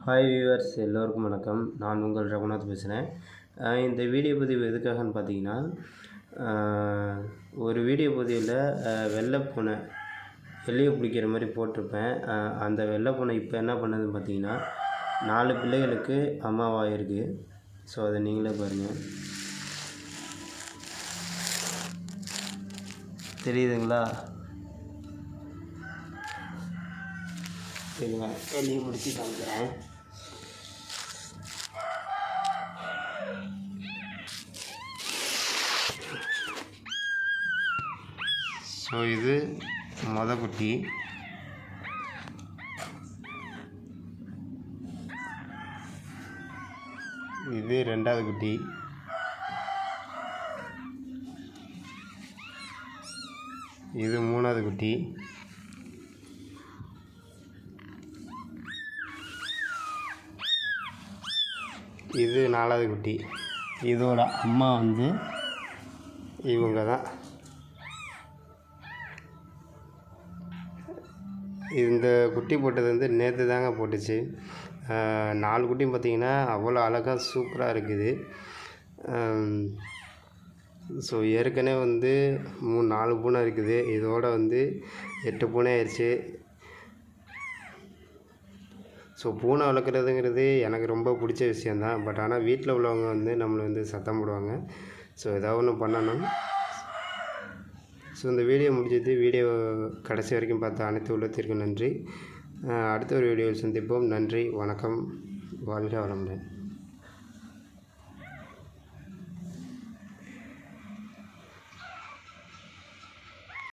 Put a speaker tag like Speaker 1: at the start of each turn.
Speaker 1: Hi viewers, எல்லோருக்கும் வணக்கம். நான் உங்கள் ரகுநாத் பேசுகிறேன். இந்த வீடியோ பதிவு எதுக்காகன்னு பார்த்தீங்கன்னா, ஒரு வீடியோ பதிவில் வெள்ளை பூனை எலியை பிடிக்கிற மாதிரி போட்டிருப்பேன். அந்த வெள்ளை பூனை இப்போ என்ன பண்ணுதுன்னு பார்த்தீங்கன்னா, 4 பிள்ளைகளுக்கு அம்மாவாக இருக்குது. ஸோ அதை நீங்களே பாருங்கள். தெரியுதுங்களா? சரிங்க, எலியை பிடிச்சி காமிக்கிறேன். ஸோ இது குட்டி, இது 2வது குட்டி, இது 3வது குட்டி, இது 4வது குட்டி. இதோட அம்மா இவங்க தான். இந்த குட்டி போட்டது நேற்று தாங்க போட்டுச்சு. 4 குட்டியும் பார்த்திங்கன்னா அவ்வளோ அழகாக சூப்பராக இருக்குது. ஸோ ஏற்கனவே 4 பூனை இருக்குது. இதோட 8 பூனை ஆயிடுச்சு. ஸோ பூனை வளர்க்குறதுங்கிறது எனக்கு ரொம்ப பிடிச்ச விஷயந்தான். பட் ஆனால் வீட்டில் உள்ளவங்க நம்மளை சத்தம் போடுவாங்க. ஸோ ஏதாவது ஒன்று பண்ணணும். ஸோ இந்த வீடியோ முடிஞ்சது. வீடியோ கடைசி வரைக்கும் பார்த்த அனைத்து உள்ளத்திற்கும் நன்றி. அடுத்த ஒரு வீடியோவில் சந்திப்போம். நன்றி, வணக்கம், வாழ்க வளமுடன்.